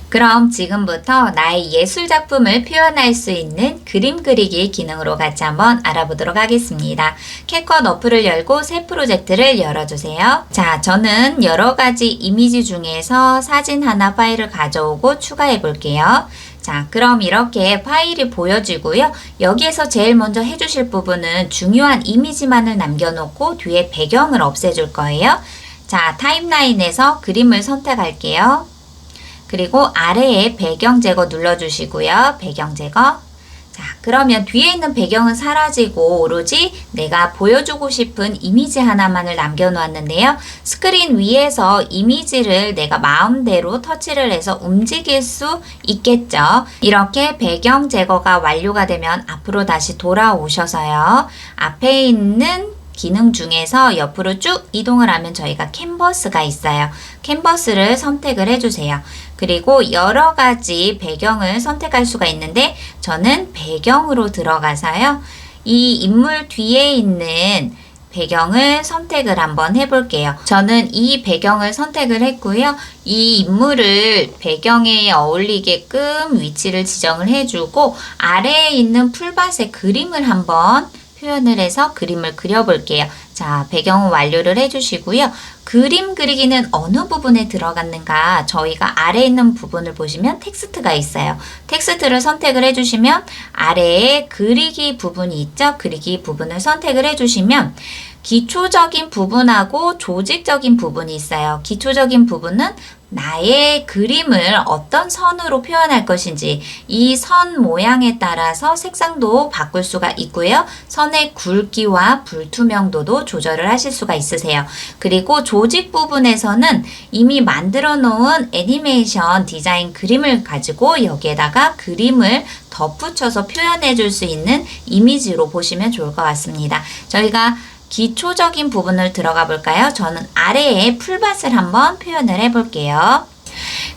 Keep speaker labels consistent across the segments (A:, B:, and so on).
A: 그럼 지금부터 나의 예술작품을 표현할 수 있는 그림 그리기 기능으로 같이 한번 알아보도록 하겠습니다. 캡컷 어플을 열고 새 프로젝트를 열어주세요. 자, 저는 여러 가지 이미지 중에서 사진 하나 파일을 가져오고 추가해 볼게요. 자, 그럼 이렇게 파일이 보여지고요. 여기에서 제일 먼저 해주실 부분은 중요한 이미지만을 남겨놓고 뒤에 배경을 없애줄 거예요. 자, 타임라인에서 그림을 선택할게요. 그리고 아래에 배경 제거 눌러주시고요. 배경 제거. 자, 그러면 뒤에 있는 배경은 사라지고 오로지 내가 보여주고 싶은 이미지 하나만을 남겨놓았는데요. 스크린 위에서 이미지를 내가 마음대로 터치를 해서 움직일 수 있겠죠. 이렇게 배경 제거가 완료가 되면 앞으로 다시 돌아오셔서요. 앞에 있는 기능 중에서 옆으로 쭉 이동을 하면 저희가 캔버스가 있어요. 캔버스를 선택을 해주세요. 그리고 여러 가지 배경을 선택할 수가 있는데 저는 배경으로 들어가서요. 이 인물 뒤에 있는 배경을 선택을 한번 해볼게요. 저는 이 배경을 선택을 했고요. 이 인물을 배경에 어울리게끔 위치를 지정을 해주고 아래에 있는 풀밭에 그림을 한번 표현을 해서 그림을 그려볼게요. 자, 배경은 완료를 해주시고요. 그림 그리기는 어느 부분에 들어갔는가 저희가 아래에 있는 부분을 보시면 텍스트가 있어요. 텍스트를 선택을 해주시면 아래에 그리기 부분이 있죠. 그리기 부분을 선택을 해주시면 기초적인 부분하고 조직적인 부분이 있어요. 기초적인 부분은 나의 그림을 어떤 선으로 표현할 것인지 이 선 모양에 따라서 색상도 바꿀 수가 있고요. 선의 굵기와 불투명도도 조절을 하실 수가 있으세요. 그리고 조직 부분에서는 이미 만들어 놓은 애니메이션 디자인 그림을 가지고 여기에다가 그림을 덧붙여서 표현해 줄 수 있는 이미지로 보시면 좋을 것 같습니다. 저희가 기초적인 부분을 들어가 볼까요? 저는 아래에 풀밭을 한번 표현을 해볼게요.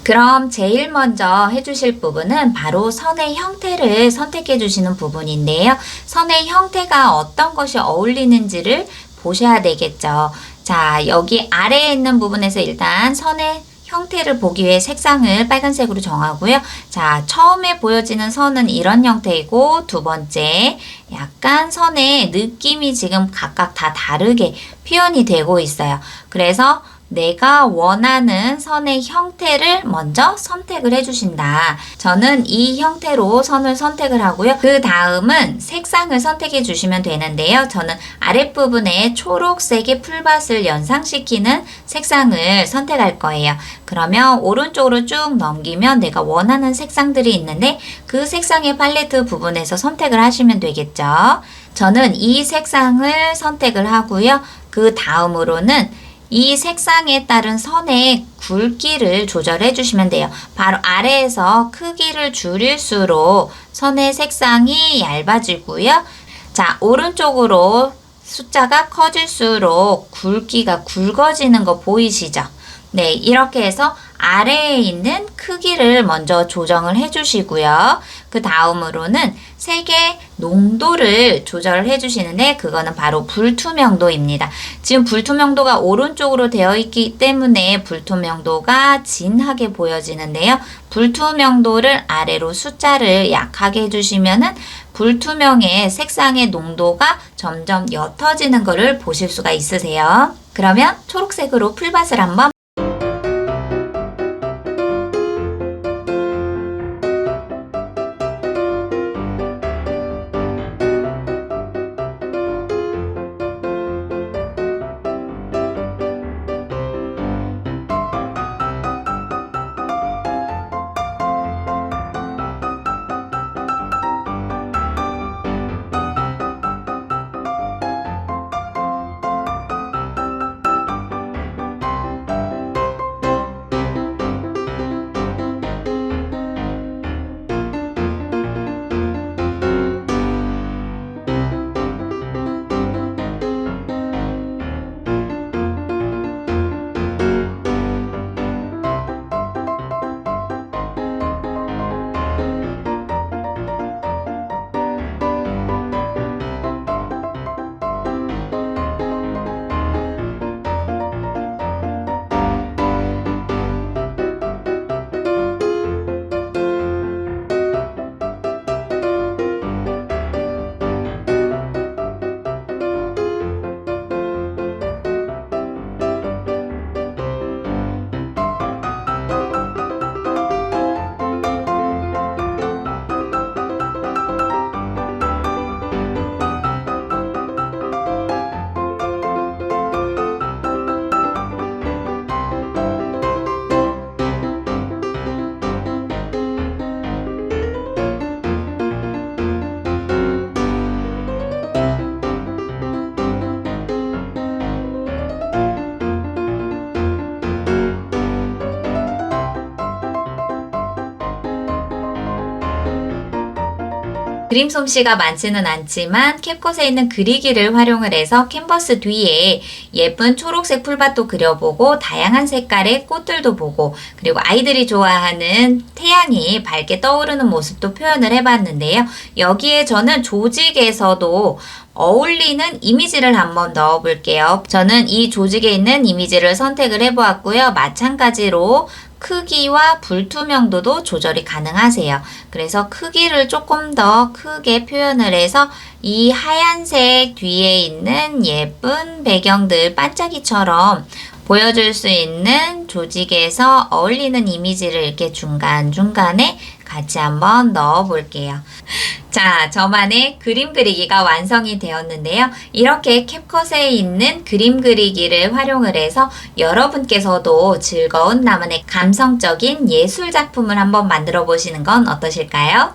A: 그럼 제일 먼저 해주실 부분은 바로 선의 형태를 선택해 주시는 부분인데요. 선의 형태가 어떤 것이 어울리는지를 보셔야 되겠죠. 자, 여기 아래에 있는 부분에서 일단 선의 형태를 보기 위해 색상을 빨간색으로 정하고요. 자, 처음에 보여지는 선은 이런 형태이고 두 번째 약간 선의 느낌이 지금 각각 다 다르게 표현이 되고 있어요. 그래서 내가 원하는 선의 형태를 먼저 선택을 해주신다. 저는 이 형태로 선을 선택을 하고요. 그 다음은 색상을 선택해 주시면 되는데요. 저는 아랫부분에 초록색의 풀밭을 연상시키는 색상을 선택할 거예요. 그러면 오른쪽으로 쭉 넘기면 내가 원하는 색상들이 있는데 그 색상의 팔레트 부분에서 선택을 하시면 되겠죠. 저는 이 색상을 선택을 하고요. 그 다음으로는 이 색상에 따른 선의 굵기를 조절해 주시면 돼요. 바로 아래에서 크기를 줄일수록 선의 색상이 얇아지고요. 자, 오른쪽으로 숫자가 커질수록 굵기가 굵어지는 거 보이시죠? 네, 이렇게 해서 아래에 있는 크기를 먼저 조정을 해주시고요. 그 다음으로는 색의 농도를 조절을 해주시는데 그거는 바로 불투명도입니다. 지금 불투명도가 오른쪽으로 되어 있기 때문에 불투명도가 진하게 보여지는데요. 불투명도를 아래로 숫자를 약하게 해주시면은 불투명의 색상의 농도가 점점 옅어지는 것을 보실 수가 있으세요. 그러면 초록색으로 풀밭을 한번 그림 솜씨가 많지는 않지만 캡컷에 있는 그리기를 활용을 해서 캔버스 뒤에 예쁜 초록색 풀밭도 그려보고 다양한 색깔의 꽃들도 보고 그리고 아이들이 좋아하는 태양이 밝게 떠오르는 모습도 표현을 해봤는데요. 여기에 저는 조직에서도 어울리는 이미지를 한번 넣어볼게요. 저는 이 조직에 있는 이미지를 선택을 해보았고요. 마찬가지로 크기와 불투명도도 조절이 가능하세요. 그래서 크기를 조금 더 크게 표현을 해서 이 하얀색 뒤에 있는 예쁜 배경들 반짝이처럼 보여줄 수 있는 조직에서 어울리는 이미지를 이렇게 중간중간에 같이 한번 넣어 볼게요. 자, 저만의 그림 그리기가 완성이 되었는데요. 이렇게 캡컷에 있는 그림 그리기를 활용을 해서 여러분께서도 즐거운 나만의 감성적인 예술 작품을 한번 만들어 보시는 건 어떠실까요?